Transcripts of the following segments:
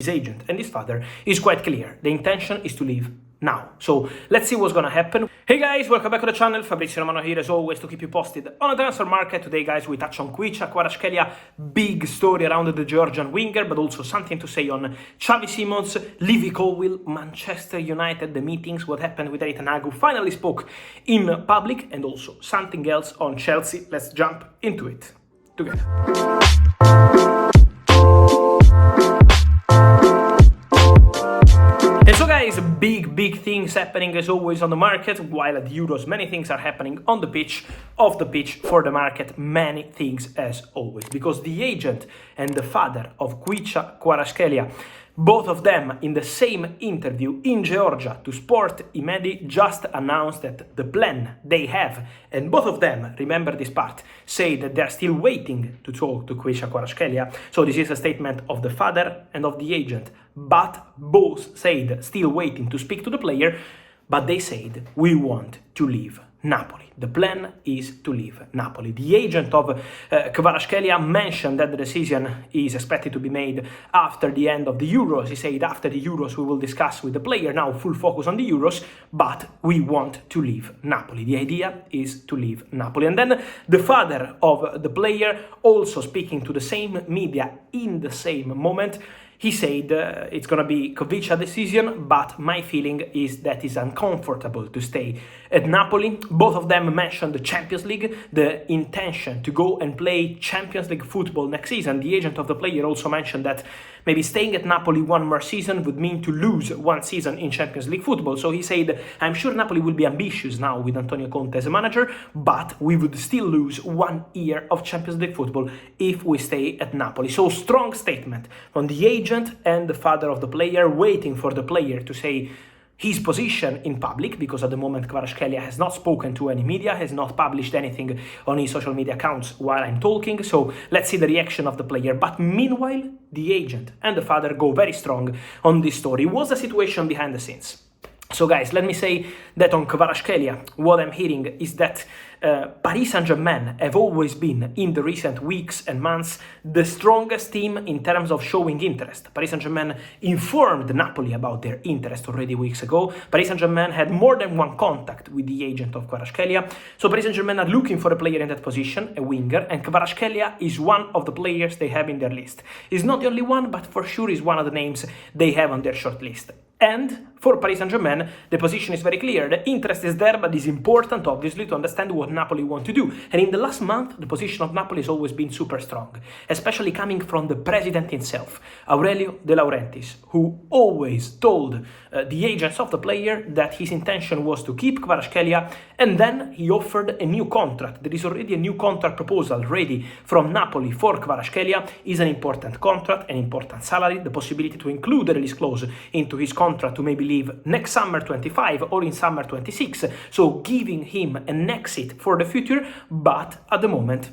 his agent and his father is quite clear. The intention is to leave now. So let's see what's gonna happen. Hey guys, welcome back to the channel. Fabrizio Romano here as always to keep you posted on the transfer market. Today guys, we touch on Kvaratskhelia, big story around the Georgian winger, but also something to say on Xavi Simons, Colwill, Manchester United, the meetings, what happened with Erik ten Hag, who finally spoke in public, and also something else on Chelsea. Let's jump into it together. And so guys, big things happening as always on the market, while at the Euros many things are happening on the pitch, off the pitch, for the market, many things as always, because the agent and the father of Kvaratskhelia, both of them in the same interview in Georgia to Sport Imedi, just announced that the plan they have, and both of them, remember this part, say that they're still waiting to talk to Kvaratskhelia. So this is a statement of the father and of the agent, but both said still waiting to speak to the player, but they said we want to leave Napoli. The plan is to leave Napoli. The agent of Kvaratskhelia mentioned that the decision is expected to be made after the end of the Euros. He said after the Euros we will discuss with the player, now full focus on the Euros, but we want to leave Napoli. The idea is to leave Napoli. And then the father of the player, also speaking to the same media in the same moment, he said it's going to be Kovica's decision, but my feeling is that it's uncomfortable to stay at Napoli. Both of them mentioned the Champions League, the intention to go and play Champions League football next season. The agent of the player also mentioned that maybe staying at Napoli one more season would mean to lose one season in Champions League football. So he said, I'm sure Napoli will be ambitious now with Antonio Conte as a manager, but we would still lose 1 year of Champions League football if we stay at Napoli. So strong statement from the agent and the father of the player, waiting for the player to say his position in public, because at the moment Kvaratskhelia has not spoken to any media, has not published anything on his social media accounts while I'm talking. So let's see the reaction of the player. But meanwhile, the agent and the father go very strong on this story. What's the situation behind the scenes? So guys, let me say that on Kvaratskhelia, what I'm hearing is that Paris Saint-Germain have always been, in the recent weeks and months, the strongest team in terms of showing interest. Paris Saint-Germain informed Napoli about their interest already weeks ago. Paris Saint-Germain had more than one contact with the agent of Kvaratskhelia. So Paris Saint-Germain are looking for a player in that position, a winger, and Kvaratskhelia is one of the players they have in their list. He's not the only one, but for sure is one of the names they have on their short list. And for Paris Saint-Germain, the position is very clear. The interest is there, but it's important, obviously, to understand what Napoli want to do. And in the last month, the position of Napoli has always been super strong, especially coming from the president himself, Aurelio De Laurentiis, who always told the agents of the player that his intention was to keep Kvaratskhelia, and then he offered a new contract. There is already a new contract proposal ready from Napoli for Kvaratskhelia. Is an important contract, an important salary, the possibility to include a release clause into his contract to maybe leave next summer 25 or in summer 26, so giving him an exit for the future. But at the moment,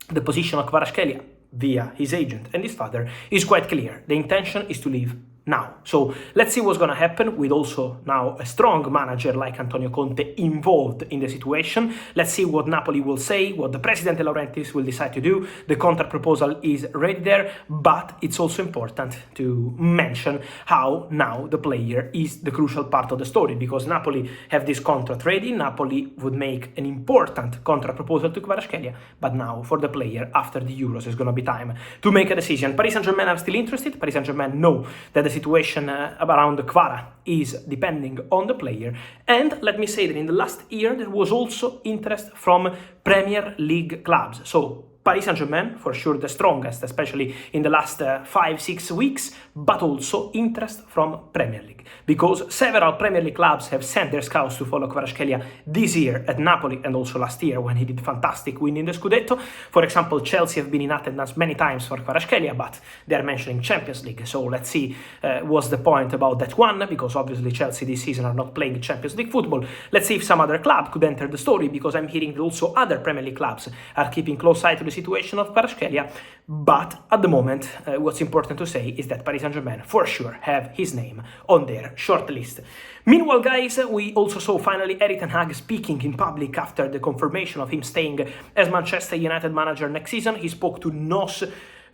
the position of Kvaratskhelia via his agent and his father is quite clear. The intention is to leave now. So let's see what's going to happen with also now a strong manager like Antonio Conte involved in the situation. Let's see what Napoli will say, what the president De Laurentiis will decide to do. The contract proposal is ready there, but it's also important to mention how now the player is the crucial part of the story, because Napoli have this contract ready. Napoli would make an important contract proposal to Kvaratskhelia, but now for the player after the Euros is going to be time to make a decision. Paris Saint-Germain are still interested. Paris Saint-Germain know that the situation around Kvara is depending on the player. And let me say that in the last year there was also interest from Premier League clubs. So Paris Saint-Germain, for sure the strongest, especially in the last 5-6 weeks, but also interest from Premier League, because several Premier League clubs have sent their scouts to follow Kvaratskhelia this year at Napoli, and also last year when he did fantastic winning the Scudetto. For example, Chelsea have been in attendance many times for Kvaratskhelia, but they are mentioning Champions League, so let's see what's the point about that one, because obviously Chelsea this season are not playing Champions League football. Let's see if some other club could enter the story, because I'm hearing that also other Premier League clubs are keeping close eye to the situation of Kvaratskhelia. But at the moment, what's important to say is that Paris Saint-Germain for sure have his name on their short list. Meanwhile, guys, we also saw finally Erik ten Hag speaking in public after the confirmation of him staying as Manchester United manager next season. He spoke to NOS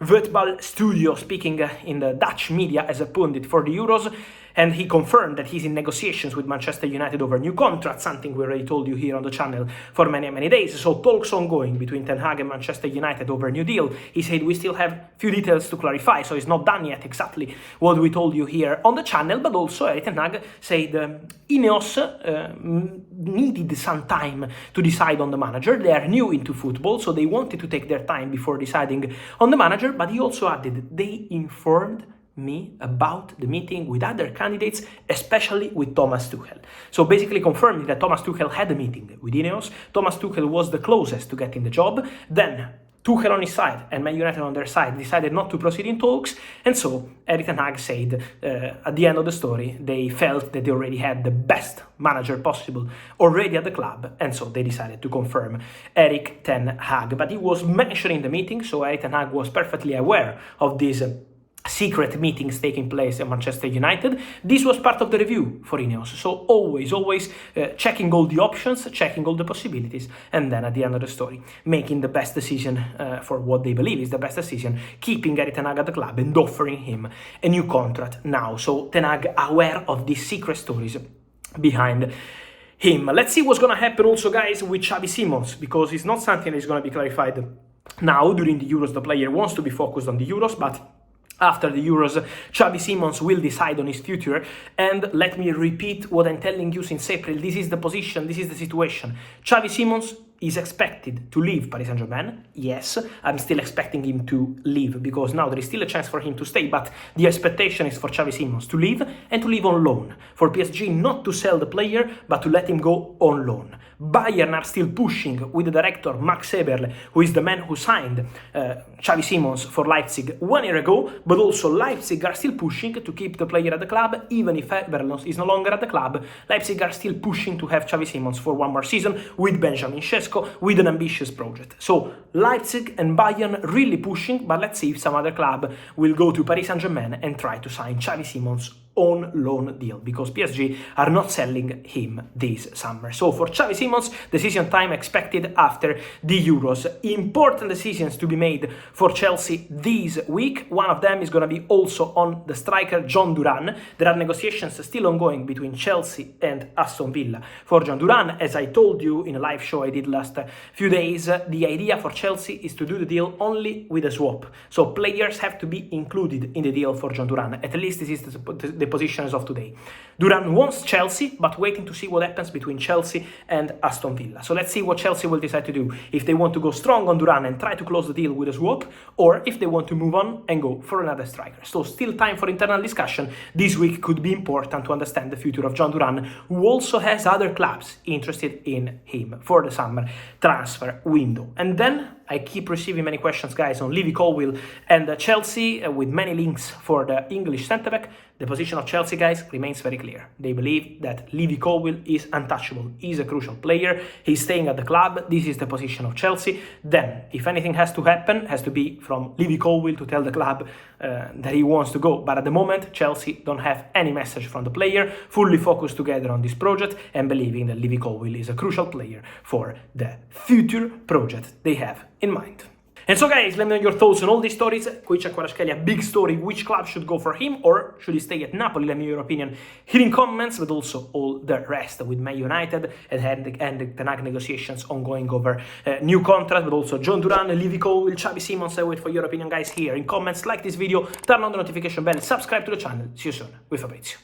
Voetbal Studio, speaking in the Dutch media as a pundit for the Euros, and he confirmed that he's in negotiations with Manchester United over new contracts, something we already told you here on the channel for many days. So talks ongoing between Ten Hag and Manchester United over a new deal. He said we still have few details to clarify, so it's not done yet exactly what we told you here on the channel, but also Erik Ten Hag said Ineos needed some time to decide on the manager. They are new into football, so they wanted to take their time before deciding on the manager, but he also added they informed me about the meeting with other candidates, especially with Thomas Tuchel. So basically confirming that Thomas Tuchel had a meeting with Ineos. Thomas Tuchel was the closest to getting the job. Then Tuchel on his side and Man United on their side decided not to proceed in talks, and so Erik Ten Hag said at the end of the story they felt that they already had the best manager possible already at the club, and so they decided to confirm Erik Ten Hag. But he was mentioning the meeting, so Erik Ten Hag was perfectly aware of this secret meetings taking place at Manchester United. This was part of the review for Ineos, so always checking all the options, checking all the possibilities, and then at the end of the story making the best decision for what they believe is the best decision, keeping Erik Ten Hag at the club and offering him a new contract now. So Ten Hag aware of these secret stories behind him. Let's see what's gonna happen also, guys, with Xavi Simons, because it's not something that is gonna be clarified now. During the Euros, the player wants to be focused on the Euros, but after the Euros, Xavi Simons will decide on his future. And let me repeat what I'm telling you since April. This is the position, this is the situation. Xavi Simons is expected to leave Paris Saint-Germain. Yes, I'm still expecting him to leave, because now there is still a chance for him to stay, but the expectation is for Xavi Simons to leave, and to leave on loan. For PSG not to sell the player, but to let him go on loan. Bayern are still pushing with the director Max Eberl, who is the man who signed Xavi Simons for Leipzig 1 year ago, but also Leipzig are still pushing to keep the player at the club. Even if Eberl is no longer at the club, Leipzig are still pushing to have Xavi Simons for one more season with Benjamin Sesko, with an ambitious project. So Leipzig and Bayern really pushing, but let's see if some other club will go to Paris Saint-Germain and try to sign Xavi Simons on loan deal, because PSG are not selling him this summer. So for Xavi Simons, decision time expected after the Euros. Important decisions to be made for Chelsea this week. One of them is going to be also on the striker John Duran. There are negotiations still ongoing between Chelsea and Aston Villa for John Duran. As I told you in a live show I did last few days, the idea for Chelsea is to do the deal only with a swap. So players have to be included in the deal for John Duran. At least this is the position as of today. Duran wants Chelsea, but waiting to see what happens between Chelsea and Aston Villa. So let's see what Chelsea will decide to do. If they want to go strong on Duran and try to close the deal with a swap, or if they want to move on and go for another striker. So still time for internal discussion. This week could be important to understand the future of John Duran, who also has other clubs interested in him for the summer transfer window. And then I keep receiving many questions, guys, on Levy Colwill and Chelsea, with many links for the English centre-back. The position of Chelsea, guys, remains very clear. They believe that Levy Colwill is untouchable. He's a crucial player. He's staying at the club. This is the position of Chelsea. Then, if anything has to happen, has to be from Levy Colwill to tell the club that he wants to go. But at the moment, Chelsea don't have any message from the player, fully focused together on this project and believing that Levy Colwill is a crucial player for the future project they have in mind. And so, guys, let me know your thoughts on all these stories. Kvaratskhelia, big story. Which club should go for him, or should he stay at Napoli? Let me know your opinion here in comments, but also all the rest with Man United and the Ten Hag negotiations ongoing over new contract, but also John Duran, Levy Colwill, Xavi Simons. I wait for your opinion, guys, here in comments. Like this video, turn on the notification bell, subscribe to the channel. See you soon with Fabrizio.